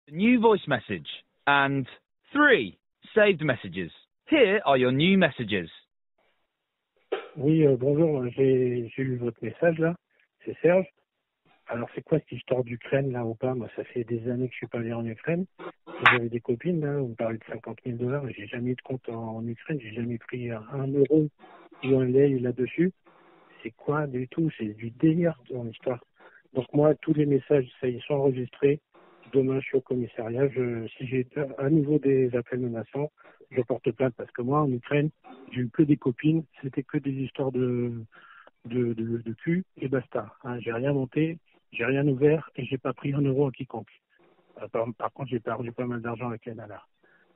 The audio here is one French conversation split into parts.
A new voice message and 3 saved messages. Here are your new messages. Oui, bonjour, j'ai lu votre message là, c'est Serge. Alors c'est quoi cette histoire d'Ukraine là ou pas? Moi ça fait des années que je suis pas allé en Ukraine. J'avais des copines là, vous me parlez de 50 000 dollars, j'ai jamais eu de compte en Ukraine, j'ai jamais pris un euro ou un lei là-dessus. C'est quoi du tout? C'est du délire ton histoire. Donc moi tous les messages, ça ils sont enregistrés. Demain je suis au commissariat, si j'ai à nouveau des appels menaçants, je porte plainte parce que moi en Ukraine, j'ai eu que des copines, c'était que des histoires de cul et basta. Hein, j'ai rien monté, j'ai rien ouvert et j'ai pas pris un euro à quiconque. Par contre, j'ai perdu pas mal d'argent avec Canada.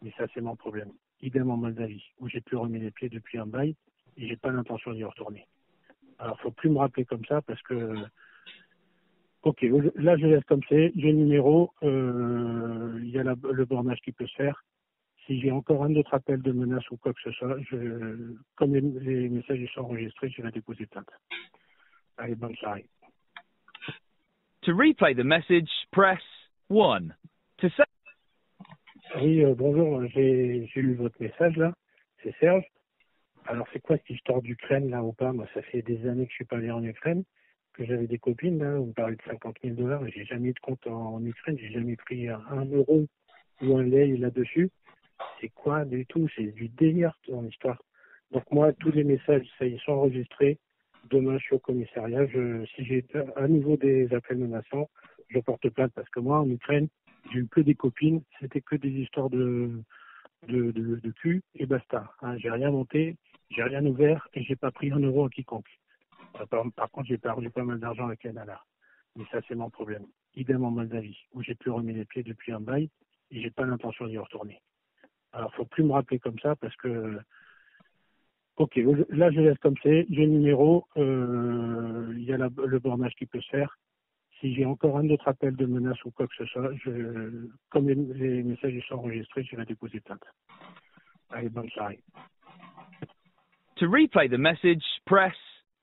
Mais ça, c'est mon problème. Idem en Moldavie, où j'ai plus remis les pieds depuis un bail et j'ai pas l'intention d'y retourner. Alors, faut plus me rappeler comme ça parce que, ok, là, je laisse comme c'est, j'ai le numéro, il y a le bornage qui peut se faire. Si j'ai encore un autre appel de menace ou quoi que ce soit, comme les messages sont enregistrés, je vais déposer plainte. Allez, bonne soirée. To replay the message, press 1. To say Oui, bonjour, j'ai lu votre message là, c'est Serge. Alors c'est quoi cette histoire d'Ukraine là ou pas? Moi ça fait des années que je suis pas allé en Ukraine, que j'avais des copines là, vous me parlez de 50 000 dollars, j'ai jamais eu de compte en Ukraine, j'ai jamais pris un euro ou un lei là-dessus. C'est quoi du tout? C'est du délire ton histoire. Donc moi tous les messages, ça ils sont enregistrés. Demain je suis au commissariat, si j'ai à nouveau des appels menaçants, je porte plainte parce que moi en Ukraine, j'ai eu que des copines, c'était que des histoires de cul et basta. Hein, j'ai rien monté, j'ai rien ouvert et j'ai pas pris un euro à quiconque. Par contre, j'ai perdu pas mal d'argent avec Canada. Mais ça, c'est mon problème. Idem en Moldavie, où j'ai plus remis les pieds depuis un bail et j'ai pas l'intention d'y retourner. Alors, faut plus me rappeler comme ça parce que, ok, là, je laisse comme c'est, j'ai le numéro, il y a le bornage qui peut se faire. Si j'ai encore un autre appel de menace ou quoi que ce soit, comme les messages sont enregistrés, je vais déposer plainte. Allez, bonne soirée. to replay the message, press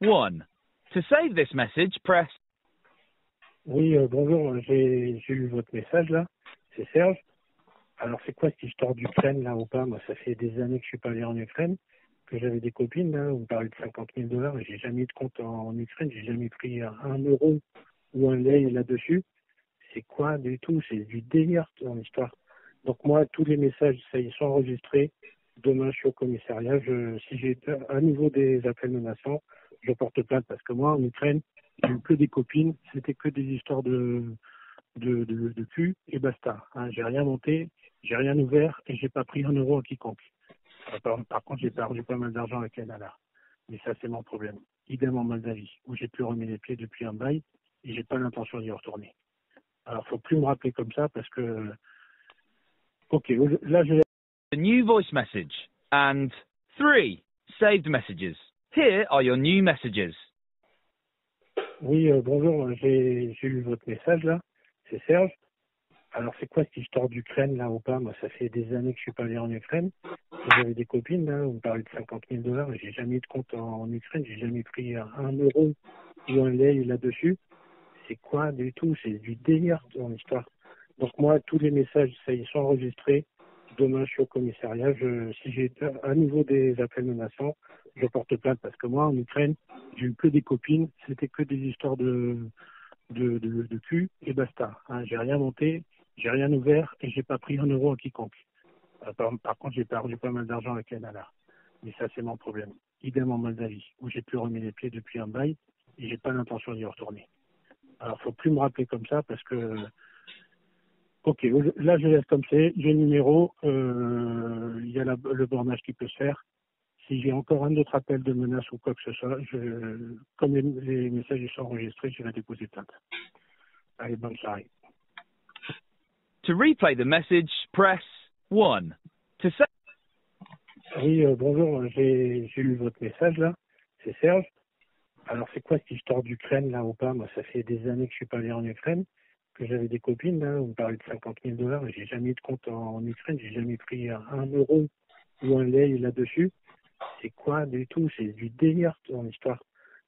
1. To save this message, press Oui, bonjour, j'ai lu votre message là, c'est Serge. Alors c'est quoi cette histoire d'Ukraine là ou pas? Moi ça fait des années que je suis pas allé en Ukraine, que j'avais des copines là, vous me parlez de 50 000 dollars, j'ai jamais eu de compte en Ukraine, j'ai jamais pris un euro ou un lei là-dessus. C'est quoi du tout? C'est du délire ton histoire. Donc moi tous les messages, ça ils sont enregistrés. Demain je suis au commissariat, si j'ai à nouveau des appels menaçants, je porte plainte parce que moi en Ukraine, j'ai eu que des copines, c'était que des histoires de cul et basta. Hein, j'ai rien monté, j'ai rien ouvert et j'ai pas pris un euro à quiconque. Par contre, j'ai perdu pas mal d'argent avec Canada. Mais ça, c'est mon problème. Idem en Moldavie, où j'ai plus remis les pieds depuis un bail et j'ai pas l'intention d'y retourner. Alors, faut plus me rappeler comme ça parce que, ok, là, je a new voice message and 3 saved messages. Here are your new messages. Oui, bonjour, j'ai lu votre message là, c'est Serge. Alors c'est quoi cette histoire d'Ukraine là ou pas? Moi ça fait des années que je suis pas allé en Ukraine, j'avais des copines là, vous me parlez de 50 000 dollars, j'ai jamais eu de compte en Ukraine, j'ai jamais pris un euro ou un lei là-dessus. C'est quoi du tout? C'est du délire ton histoire. Donc moi tous les messages, ça ils sont enregistrés. Demain je suis au commissariat, si j'ai à nouveau des appels menaçants, je porte plainte parce que moi en Ukraine, j'ai eu que des copines, c'était que des histoires de cul et basta. Hein, j'ai rien monté, j'ai rien ouvert et j'ai pas pris un euro à quiconque. Par contre, j'ai perdu pas mal d'argent avec Canada. Mais ça, c'est mon problème. Idem en Moldavie, où j'ai plus remis les pieds depuis un bail et j'ai pas l'intention d'y retourner. Alors, faut plus me rappeler comme ça parce que, ok, là, je laisse comme c'est, j'ai le numéro, il y a le bornage qui peut se faire. Si j'ai encore un autre appel de menace ou quoi que ce soit, comme les messages sont enregistrés, je vais déposer plainte. Allez, bonne soirée. To replay the message, press 1. To say Oui, bonjour, j'ai lu votre message là, c'est Serge. Alors c'est quoi cette histoire d'Ukraine là ou pas? Moi ça fait des années que je suis pas allé en Ukraine, que j'avais des copines là, vous me parlez de 50 000 dollars, j'ai jamais eu de compte en Ukraine, j'ai jamais pris un euro ou un lei là-dessus. C'est quoi du tout? C'est du délire ton histoire.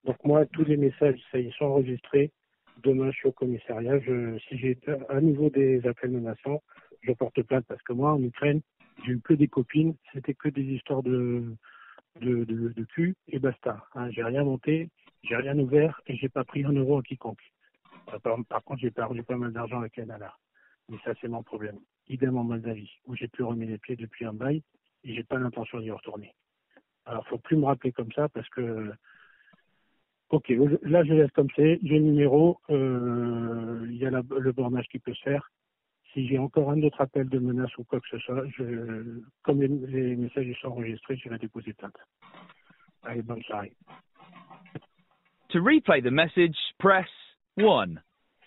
Donc moi tous les messages, ça ils sont enregistrés. Demain, je suis au commissariat. Si j'ai à nouveau des appels menaçants, je porte plainte parce que moi, en Ukraine, j'ai eu que des copines. C'était que des histoires de cul et basta. Hein, j'ai rien monté, j'ai rien ouvert et j'ai pas pris un euro à quiconque. Par contre, j'ai perdu pas mal d'argent avec Canada. Mais ça, c'est mon problème. Idem en Moldavie, où j'ai plus remis les pieds depuis un bail et j'ai pas l'intention d'y retourner. Alors, faut plus me rappeler comme ça parce que, ok, là, je laisse comme c'est. J'ai le numéro, il y a le bornage qui peut se faire. Si j'ai encore un autre appel de menace ou quoi que ce soit, comme les messages sont enregistrés, je vais déposer plainte. Allez, bonne soirée. To replay the message, press 1.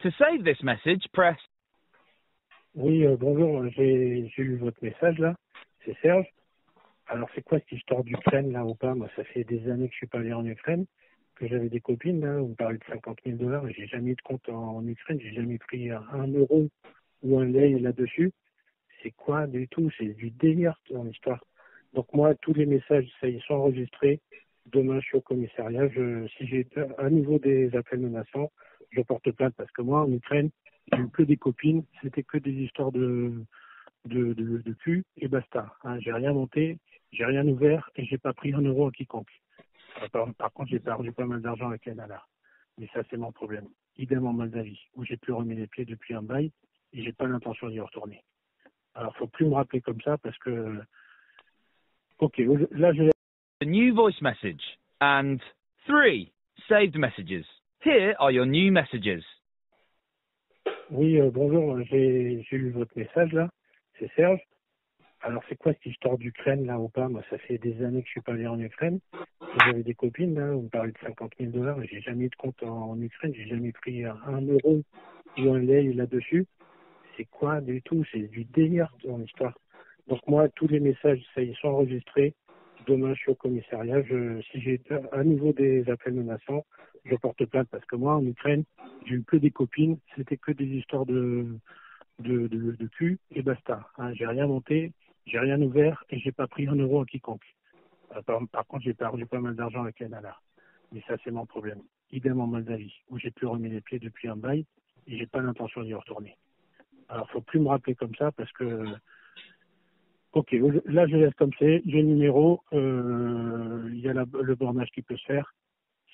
To save this message, press... Oui, bonjour, j'ai eu votre message là, c'est Serge. Alors c'est quoi cette histoire d'Ukraine là ou pas? Moi ça fait des années que je suis pas allé en Ukraine, que j'avais des copines là, vous me parlez de 50 000 $, j'ai jamais eu de compte en Ukraine, j'ai jamais pris un euro ou un lei là-dessus. C'est quoi du tout? C'est du délire ton histoire. Donc moi tous les messages, ça ils sont enregistrés. Demain je suis au commissariat, si j'ai à nouveau des appels menaçants, je porte plainte parce que moi en Ukraine, j'ai eu que des copines, c'était que des histoires de cul et basta. Hein, j'ai rien monté, j'ai rien ouvert et j'ai pas pris un euro à quiconque. Par contre, j'ai perdu pas mal d'argent avec Canada. Mais ça, c'est mon problème. Idem en Moldavie, où j'ai plus remis les pieds depuis un bail et j'ai pas l'intention d'y retourner. Alors, faut plus me rappeler comme ça parce que, ok, là, A new voice message. And 3. Saved messages. Here are your new messages. Oui, bonjour, j'ai eu votre message là, c'est Serge. Alors c'est quoi cette histoire d'Ukraine là ou pas? Moi ça fait des années que je suis pas allé en Ukraine, que j'avais des copines là, vous me parlez de 50 000 $, j'ai jamais eu de compte en Ukraine, j'ai jamais pris un euro ou un lei là-dessus. C'est quoi du tout? C'est du délire ton histoire. Donc moi tous les messages, ça ils sont enregistrés. Demain je suis au commissariat, si j'ai à nouveau des appels menaçants, je porte plainte parce que moi en Ukraine, j'ai eu que des copines, c'était que des histoires de cul et basta. Hein, j'ai rien monté, j'ai rien ouvert et j'ai pas pris un euro à quiconque. Par contre, j'ai perdu pas mal d'argent avec Canada. Mais ça, c'est mon problème. Idem en Moldavie, où j'ai plus remis les pieds depuis un bail et j'ai pas l'intention d'y retourner. Alors, faut plus me rappeler comme ça parce que, ok, là, je laisse comme c'est. J'ai le numéro, il y a le bornage qui peut se faire.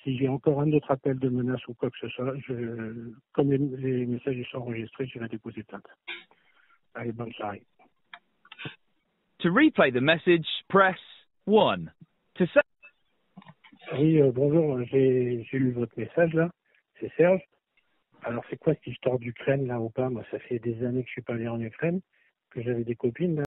Si j'ai encore un autre appel de menace ou quoi que ce soit, comme les messages sont enregistrés, je vais déposer plainte. Allez, bonne soirée. To replay the message, press 1. To save... Oui, bonjour, j'ai eu votre message là, c'est Serge. Alors c'est quoi cette histoire d'Ukraine là ou pas? Moi ça fait des années que je suis pas allé en Ukraine, que j'avais des copines là.